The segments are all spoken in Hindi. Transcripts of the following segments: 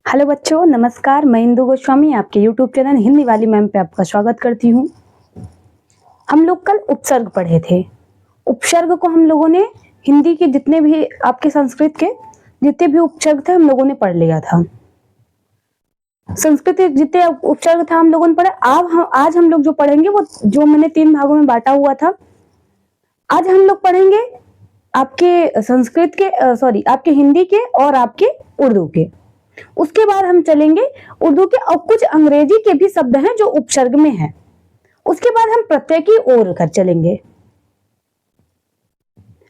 हेलो बच्चों, नमस्कार। मैं इंदु गोस्वामी आपके YouTube चैनल हिंदी वाली मैम पे आपका स्वागत करती हूँ। हम लोग कल उपसर्ग पढ़े थे। उपसर्ग को हम लोगों ने हिंदी के जितने भी आपके संस्कृत के जितने भी उपसर्ग थे हम लोगों ने पढ़ लिया था। संस्कृत के जितने उपसर्ग था हम लोगों ने पढ़ा। आज हम लोग जो पढ़ेंगे वो जो मैंने 3 भागों में बांटा हुआ था। आज हम लोग पढ़ेंगे आपके संस्कृत के आपके हिंदी के और आपके उर्दू के। उसके बाद हम चलेंगे उर्दू के और कुछ अंग्रेजी के भी शब्द हैं जो उपसर्ग में हैं। उसके बाद हम प्रत्यय की ओर कर चलेंगे।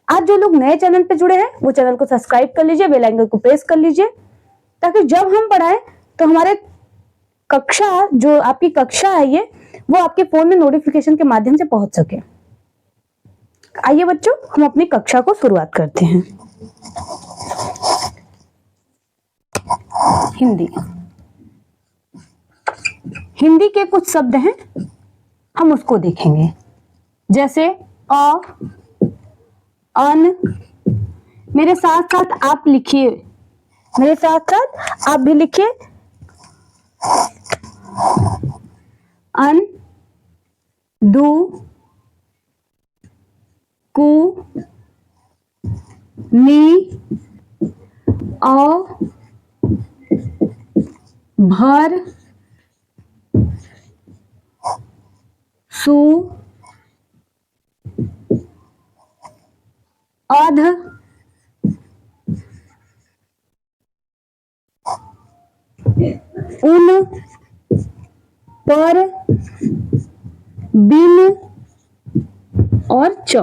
आज जो लोग नए चैनल पे जुड़े हैं वो चैनल को सब्सक्राइब कर लीजिए, बेल आइकन को प्रेस कर लीजिए ताकि जब हम पढ़ाएं तो हमारे कक्षा जो आपकी कक्षा है ये वो आपके फोन में नोटिफिकेशन के माध्यम से पहुंच सके। आइए बच्चों, हम अपनी कक्षा को शुरुआत करते हैं। हिंदी के कुछ शब्द हैं, हम उसको देखेंगे। जैसे अ, अन। मेरे साथ साथ आप लिखिए, मेरे साथ साथ आप भी लिखिए। अन, दू, कु, नी, औ, भर, सु, अध, उन, पर, बिन और च।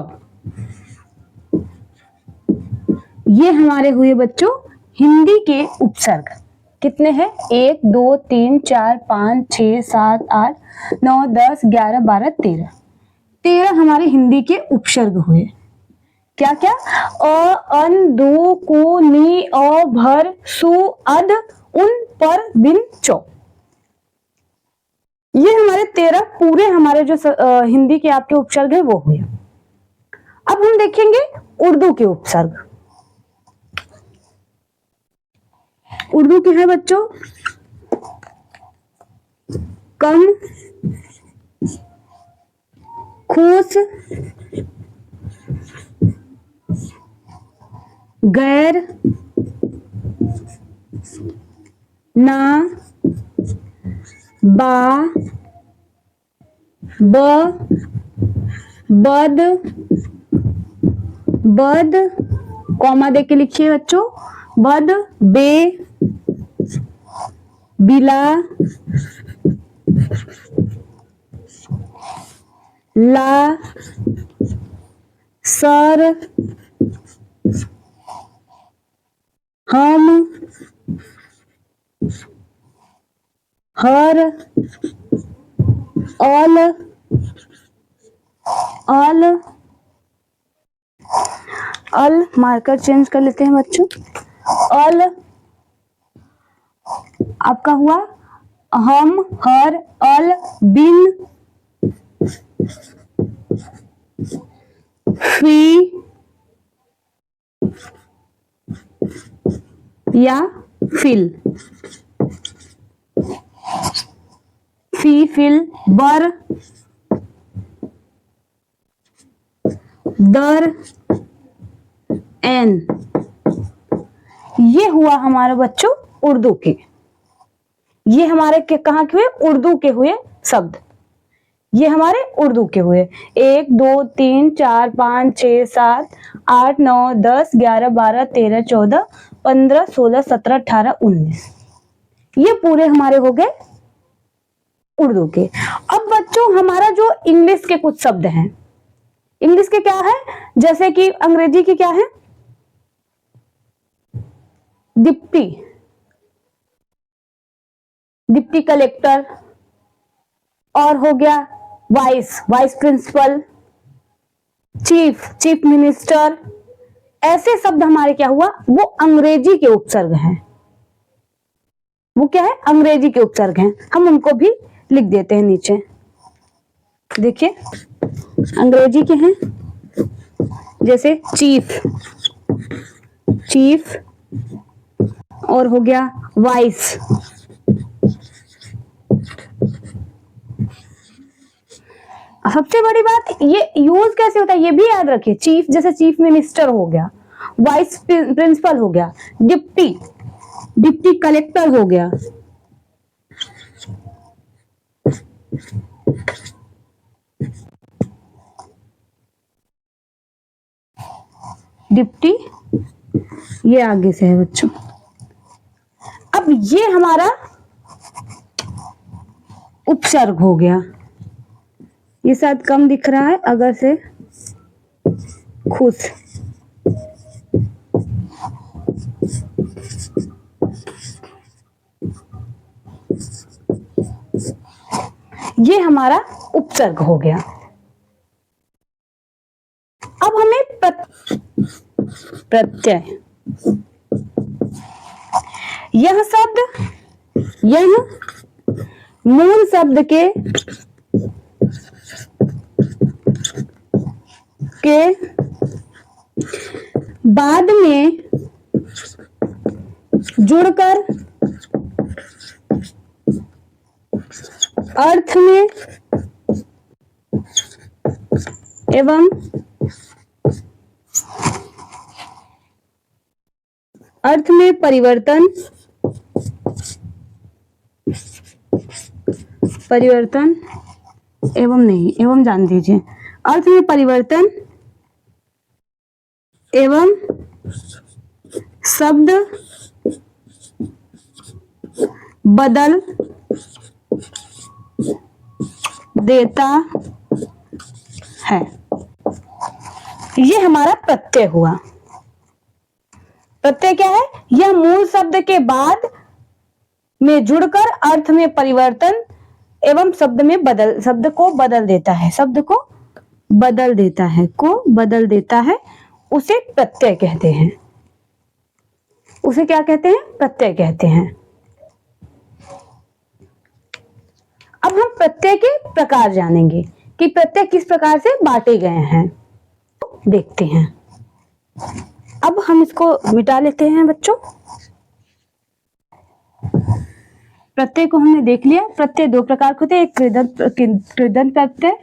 ये हमारे हुए बच्चों हिंदी के उपसर्ग। कितने हैं? 1 2 3 4 5 6 7 8 9 10 11 12 13। 13 हमारे हिंदी के उपसर्ग हुए। क्या क्या? अ, अन, दो, को, नी, औ, भर, सु, अध, उन, पर, बिन, चौ। ये हमारे 13 पूरे हमारे जो हिंदी के आपके उपसर्ग है वो हुए। अब हम देखेंगे उर्दू के उपसर्ग। उर्दू के हैं बच्चों कम, खुश, गैर, ना, बा, ब, बद, बद, कॉमा दे के लिखिए बच्चों। बद, बे, बिला, ला, सर, हम, हर, all, all. All marker change कर लेते हैं बच्चों। ऑल आपका हुआ हम, हर, ऑल, बिन, फी या फिल। फी, फिल, बर, दर, एन। ये हुआ हमारे बच्चों उर्दू के। ये हमारे के कहाँ के हुए? उर्दू के हुए शब्द। ये हमारे उर्दू के हुए। 1 2 3 4 5 6 7 8 9 10 11 12 13 14 15 16 17 18 19। ये पूरे हमारे हो गए उर्दू के। अब बच्चों हमारा जो इंग्लिश के कुछ शब्द हैं, इंग्लिश के क्या है? जैसे कि अंग्रेजी के क्या है? डिप्टी, डिप्टी कलेक्टर, और हो गया vice, vice principal, chief, chief minister. ऐसे शब्द हमारे क्या हुआ? वो अंग्रेजी के उपसर्ग हैं। वो क्या है? अंग्रेजी के उपसर्ग हैं। हम उनको भी लिख देते हैं नीचे। देखिए अंग्रेजी के हैं जैसे चीफ, चीफ, और हो गया वाइस। सबसे बड़ी बात, ये यूज कैसे होता है ये भी याद रखिए। चीफ, जैसे चीफ मिनिस्टर हो गया, वाइस प्रिंसिपल हो गया, डिप्टी डिप्टी कलेक्टर हो गया, डिप्टी, ये आगे से है बच्चों। अब ये हमारा उपसर्ग हो गया, ये शायद कम दिख रहा है, अगर से खुश, ये हमारा उपसर्ग हो गया। अब हमें प्रत्यय, यह शब्द, यह मूल शब्द के बाद में जुड़कर अर्थ में एवं अर्थ में परिवर्तन एवं नहीं, एवं जान दीजिए, अर्थ में परिवर्तन एवं शब्द बदल देता है, ये हमारा प्रत्यय हुआ। प्रत्यय क्या है? यह मूल शब्द के बाद में जुड़कर अर्थ में परिवर्तन एवं शब्द को बदल देता है, शब्द को बदल देता है, उसे प्रत्यय कहते हैं। उसे क्या कहते हैं? प्रत्यय कहते हैं। अब हम प्रत्यय के प्रकार जानेंगे कि प्रत्यय किस प्रकार से बांटे गए हैं, देखते हैं। अब हम इसको मिटा लेते हैं बच्चों। प्रत्यय को हमने देख लिया। प्रत्यय दो प्रकार के होते हैं, एक कृदंत प्रत्यय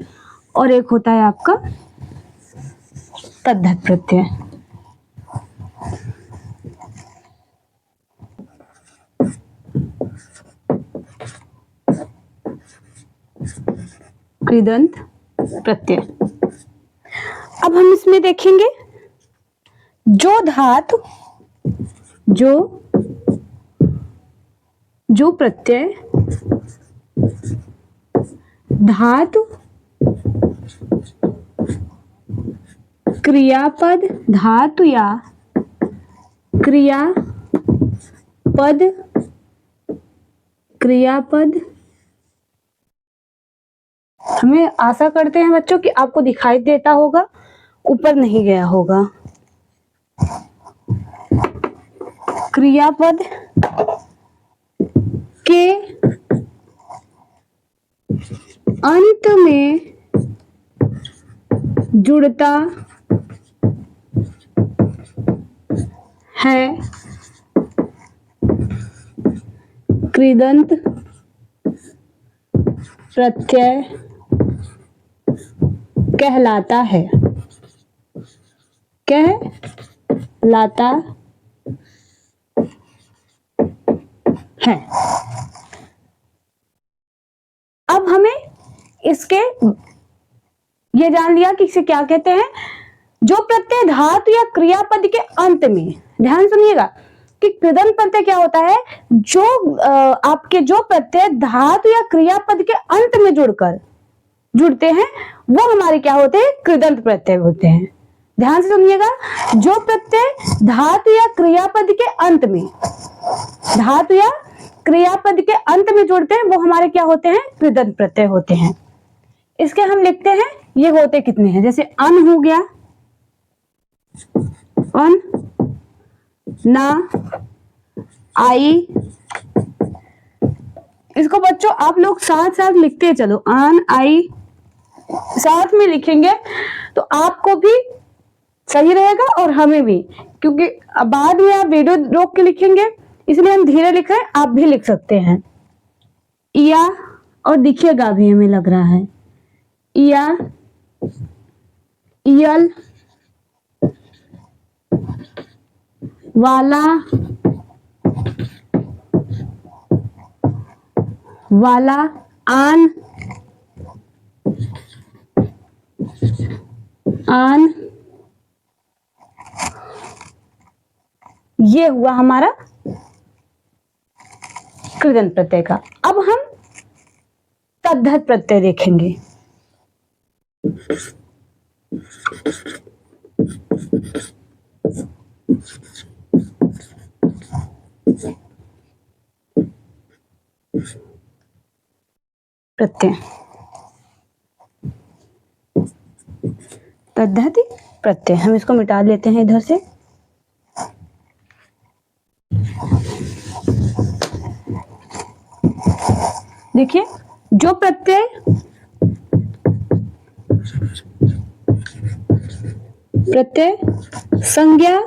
और एक होता है आपका तद्धित प्रत्यय। कृदंत प्रत्यय। अब हम इसमें देखेंगे जो धातु, जो प्रत्यय धातु क्रियापद, धातु या क्रियापद हमें आशा करते हैं बच्चों कि आपको दिखाई देता होगा, ऊपर नहीं गया होगा। क्रियापद के अंत में जुड़ता है कृदंत प्रत्यय कहलाता है, कहलाता है। अब हमें इसके ये जान लिया कि इसे क्या कहते हैं। जो प्रत्यय धातु या क्रियापद के अंत में, ध्यान सुनिएगा कि कृदंत प्रत्यय क्या होता है, जो आपके जो प्रत्यय धातु या क्रियापद के अंत में जुड़ते हैं वो हमारे क्या होते हैं, कृदंत प्रत्यय होते हैं। ध्यान से सुनिएगा, जो प्रत्यय धातु या क्रियापद के अंत में, धातु या क्रियापद के अंत में जुड़ते हैं वो हमारे क्या होते हैं, कृदंत प्रत्यय होते हैं। इसके हम लिखते हैं, ये होते कितने हैं, जैसे अन हो गया, अन, ना, आई। इसको बच्चों आप लोग साथ साथ लिखते चलो, अन, आई साथ में लिखेंगे तो आपको भी सही रहेगा और हमें भी, क्योंकि बाद में आप वीडियो रोक के लिखेंगे इसलिए हम धीरे लिख रहे हैं, आप भी लिख सकते हैं। इया, और दिखिएगा भी, हमें लग रहा है इया, इयल, वाला, वाला, आन, आन, ये हुआ हमारा कृदंत प्रत्यय का। अब हम तद्धित प्रत्यय देखेंगे। प्रत्यय, तद्धित प्रत्यय, हम इसको मिटा लेते हैं इधर से। देखिए, जो प्रत्यय संज्ञा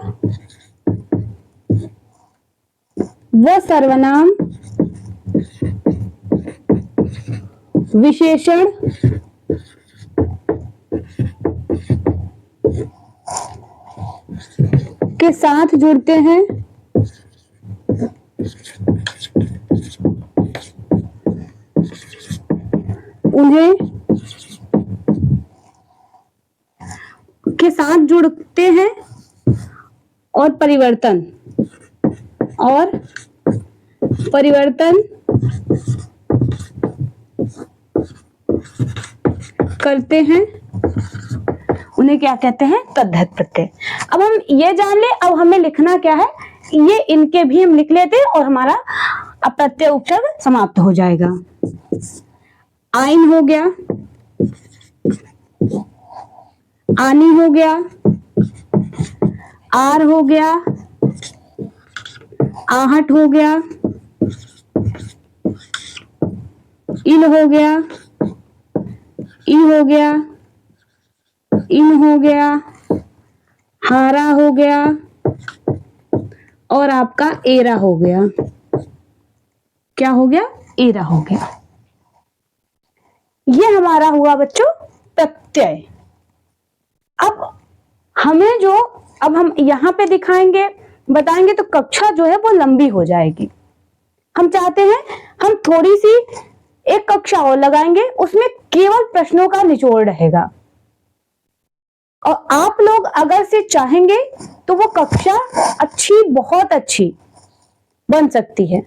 व सर्वनाम विशेषण के साथ जुड़ते हैं, उन्हें के साथ जुड़ते हैं और परिवर्तन करते हैं, उन्हें क्या कहते हैं? तद्धित प्रत्यय। अब हम ये जान ले, अब हमें लिखना क्या है, ये इनके भी हम लिख लेते हैं और हमारा प्रत्यय उपसर्ग समाप्त हो जाएगा। आइन हो गया, आनी हो गया, आर हो गया, आहट हो गया, इल हो गया, ई हो गया, इन हो गया, हारा हो गया और आपका एरा हो गया। क्या हो गया? एरा हो गया। ये हमारा हुआ बच्चों प्रत्यय। अब हम यहां पे दिखाएंगे, बताएंगे तो कक्षा जो है वो लंबी हो जाएगी। हम चाहते हैं हम थोड़ी सी एक कक्षा और लगाएंगे, उसमें केवल प्रश्नों का निचोड़ रहेगा और आप लोग अगर से चाहेंगे तो वो कक्षा अच्छी, बहुत अच्छी बन सकती है।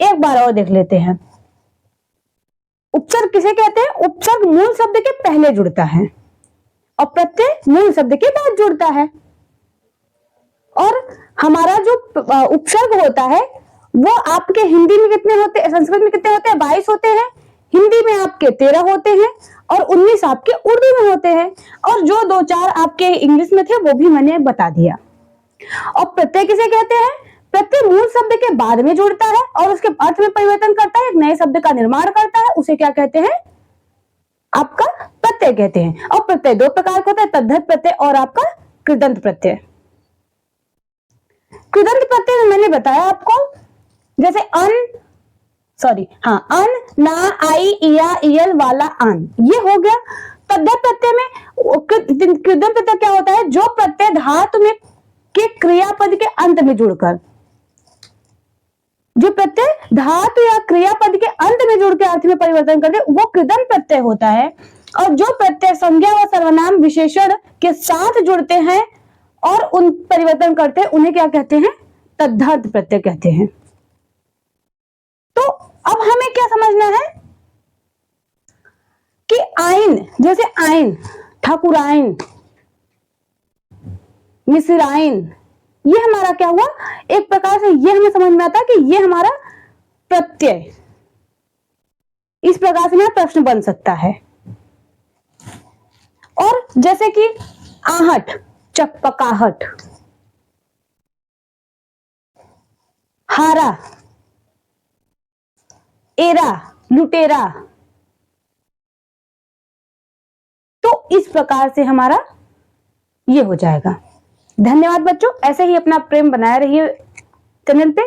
एक बार और देख लेते हैं। उपसर्ग किसे कहते हैं? उपसर्ग मूल शब्द के पहले जुड़ता है और प्रत्यय मूल शब्द के बाद जुड़ता है। और हमारा जो उपसर्ग होता है वो आपके हिंदी में कितने होते हैं, संस्कृत में कितने होते हैं? 22 होते हैं। हिंदी में आपके 13 होते हैं और 19 आपके उर्दू में होते हैं और जो 2-4 आपके इंग्लिश में थे वो भी मैंने बता दिया। और प्रत्यय किसे कहते हैं? प्रत्यय मूल शब्द के बाद में जुड़ता है और उसके अर्थ में परिवर्तन करता है, एक नए शब्द का निर्माण करता है, उसे क्या कहते हैं? आपका प्रत्यय कहते हैं। और प्रत्यय 2 प्रकार का होता है, तद्धित प्रत्यय और आपका कृदंत प्रत्यय। कृदंत प्रत्यय में मैंने बताया आपको, जैसे अन, ना, आई, इया, इयल, वाला, आन, ये हो गया। तद्धित प्रत्यय में कृदंत प्रत्यय क्या होता है? जो प्रत्यय धातु में के क्रियापद के अंत में जुड़कर, जो प्रत्यय धातु या क्रियापद के अंत में जुड़ के अर्थ में परिवर्तन करते वो कृदंत प्रत्यय होता है। और जो प्रत्यय संज्ञा व सर्वनाम विशेषण के साथ जुड़ते हैं और उन परिवर्तन करते हैं, उन्हें क्या कहते हैं? तद्धित प्रत्यय कहते हैं। तो अब हमें क्या समझना है कि आइन, जैसे आइन, ठाकुराइन, मिस्राइन, ये हमारा क्या हुआ? एक प्रकार से ये हमें समझ में आता है कि ये हमारा प्रत्यय, इस प्रकार से मेरा प्रश्न बन सकता है। और जैसे कि आहट, चकपकाहट, हारा, एरा, लुटेरा, तो इस प्रकार से हमारा ये हो जाएगा। धन्यवाद बच्चों, ऐसे ही अपना प्रेम बनाए रहिए चैनल पे,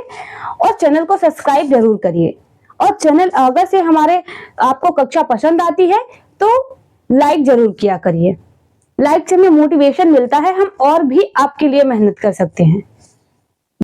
और चैनल को सब्सक्राइब जरूर करिए। और चैनल अगर से हमारे आपको कक्षा पसंद आती है तो लाइक जरूर किया करिए। लाइक से हमें मोटिवेशन मिलता है, हम और भी आपके लिए मेहनत कर सकते हैं।